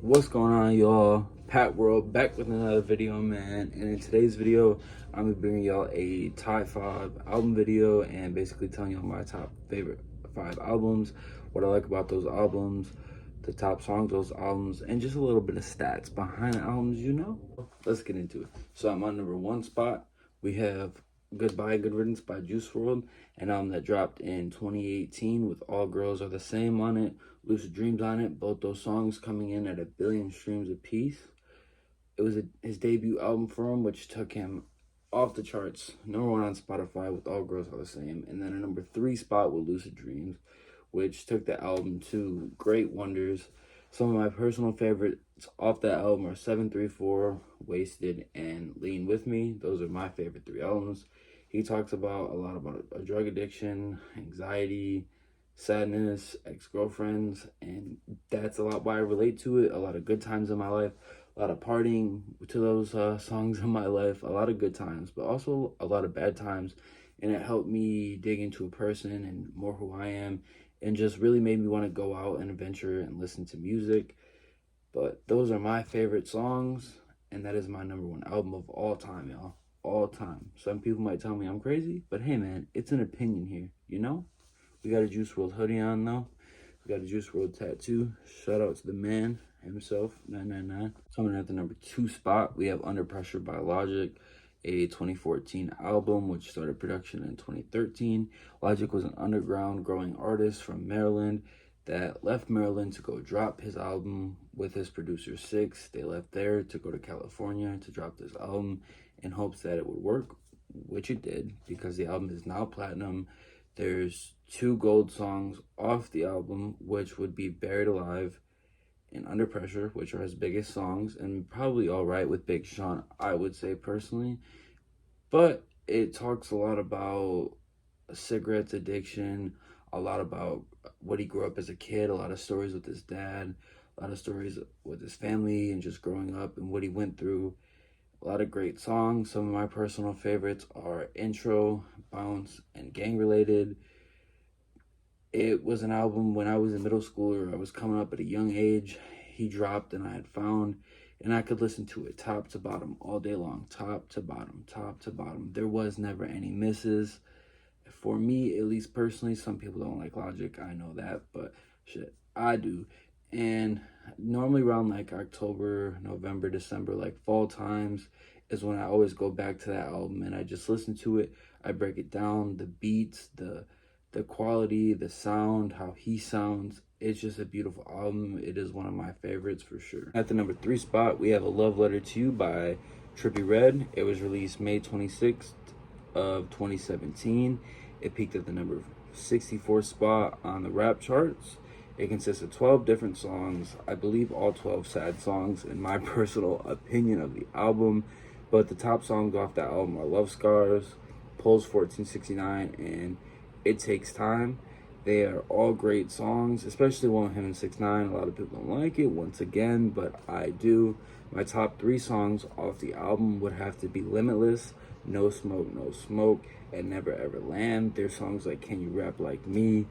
What's going on, y'all? Pat World back with another video, man. And in today's video, I'm gonna be bringing y'all a top 5 album video and basically telling y'all my top favorite 5 albums, what I like about those albums, the top songs of those albums, and just a little bit of stats behind the albums, you know? Let's get into it. So I'm on number 1 spot. We have Goodbye, Good Riddance by Juice WRLD, an album that dropped in 2018 with All Girls Are the Same on it, Lucid Dreams on it, both those songs coming in at 1 billion streams apiece. It was his debut album for him, which took him off the charts, #1 on Spotify with All Girls Are the Same, and then a number 3 spot with Lucid Dreams, which took the album to great wonders. Some of my personal favorites off that album are 734, Wasted, and Lean With Me. Those are my favorite 3 albums. He talks about a lot about a drug addiction, anxiety, sadness, ex-girlfriends, and that's a lot why I relate to it. A lot of good times in my life, a lot of partying to those songs in my life, a lot of good times, but also a lot of bad times, and it helped me dig into a person and more who I am, and just really made me want to go out and adventure and listen to music. But those are my favorite songs, and that is my #1 album of all time, y'all. All time. Some people might tell me I'm crazy, but hey, man, it's an opinion here, you know? We got a Juice WRLD hoodie on, though. We got a Juice WRLD tattoo. Shout out to the man himself, 999. Coming at the number 2 spot, we have Under Pressure by Logic, a 2014 album which started production in 2013. Logic was an underground growing artist from Maryland that left Maryland to go drop his album with his producer Six. They left there to go to California to drop this album in hopes that it would work, which it did, because the album is now platinum. There's 2 gold songs off the album, which would be Buried Alive and Under Pressure, which are his biggest songs, and probably Alright with Big Sean, I would say personally. But it talks a lot about cigarettes addiction, a lot about what he grew up as a kid, a lot of stories with his dad, a lot of stories with his family and just growing up and what he went through. A lot of great songs. Some of my personal favorites are Intro, Bounce, and Gang Related. It was an album when I was in middle school, or I was coming up at a young age. He dropped and I had found, and I could listen to it top to bottom all day long, top to bottom, top to bottom. There was never any misses. For me, at least personally, some people don't like Logic, I know that, but shit, I do. And normally around like October, November, December, like fall times is when I always go back to that album and I just listen to it. I break it down, the beats, the quality, the sound, how he sounds. It's just a beautiful album. It is one of my favorites for sure. At the number 3 spot, we have A Love Letter to You by Trippie Redd. It was released May 26th of 2017. It peaked at the number 64 spot on the rap charts. It consists of 12 different songs. I believe all 12 sad songs in my personal opinion of the album. But the top songs off that album are Love Scars, Pulse 1469, and It Takes Time. They are all great songs, especially one with him and 6ix9ine. A lot of people don't like it, once again, but I do. My top 3 songs off the album would have to be Limitless, No Smoke, No Smoke, and Never Ever Land. There's songs like Can You Rap Like Me.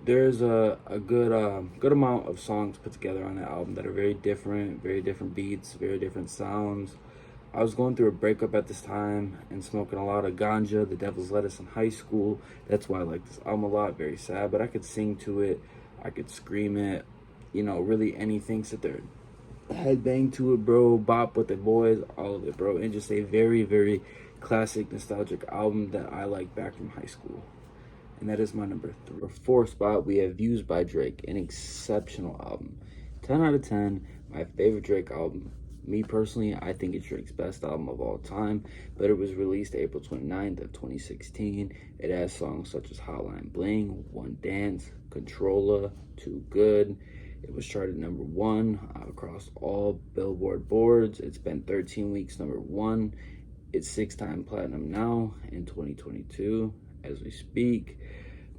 There's a good amount of songs put together on that album that are very different beats, very different sounds. I was going through a breakup at this time and smoking a lot of ganja, the devil's lettuce in high school. That's why I like this album a lot. Very sad, but I could sing to it, I could scream it, you know, really anything. Sit there, headbang to it, bro, bop with the boys, all of it, bro. And just a very, very classic, nostalgic album that I like back from high school. And that is my number 3. For 4 spot, we have Views by Drake, an exceptional album. 10 out of 10, my favorite Drake album. Me personally, I think it's Drake's best album of all time, but it was released April 29th of 2016. It has songs such as Hotline Bling, One Dance, Controlla, Too Good. It was charted #1 across all Billboard boards. It's been 13 weeks #1. It's 6-time platinum now in 2022 as we speak.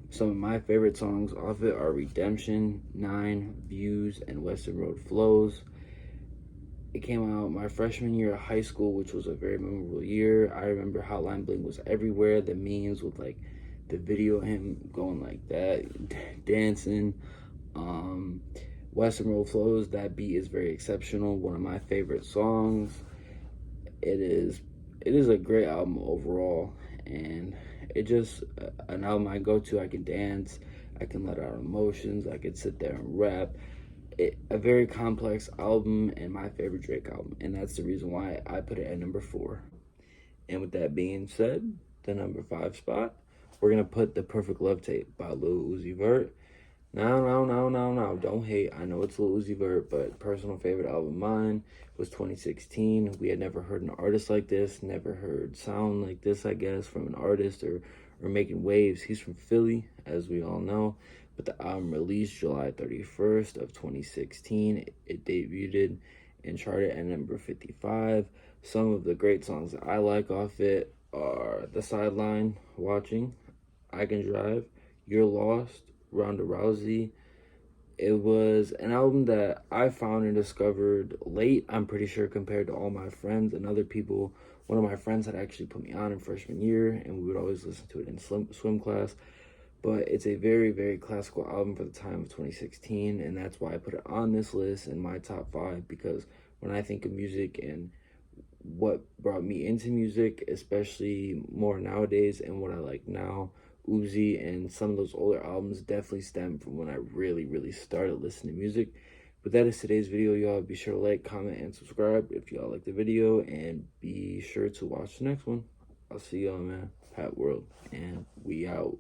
Some of my favorite songs off it are Redemption, 9, Views, and Western Road Flows. It came out my freshman year of high school, which was a very memorable year. I remember Hotline Bling was everywhere. The memes with like the video of him going like that, dancing. Western Road Flows, that beat is very exceptional. One of my favorite songs. It is a great album overall, and it just an album I go to. I can dance, I can let out emotions, I can sit there and rap. A very complex album and my favorite Drake album, and that's the reason why I put it at number 4. And with that being said, the number 5 spot, we're gonna put The Perfect Love Tape by Lil Uzi Vert. No, don't hate. I know it's Lil Uzi Vert, but personal favorite album of mine was 2016. We had never heard an artist like this, never heard sound like this, I guess, from an artist or making waves. He's from Philly, as we all know, but the album released July 31st of 2016. It debuted and charted at number 55. Some of the great songs that I like off it are The Sideline, Watching, I Can Drive, You're Lost, Ronda Rousey. It was an album that I found and discovered late, I'm pretty sure, compared to all my friends and other people. One of my friends had actually put me on in freshman year, and we would always listen to it in swim class. But it's a very, very classical album for the time of 2016, and that's why I put it on this list in my top 5, because when I think of music and what brought me into music, especially more nowadays and what I like now, Uzi and some of those older albums definitely stem from when I really, really started listening to music. But that is today's video, y'all. Be sure to like, comment, and subscribe if y'all like the video, and be sure to watch the next one. I'll see y'all, man. Pat World, and we out.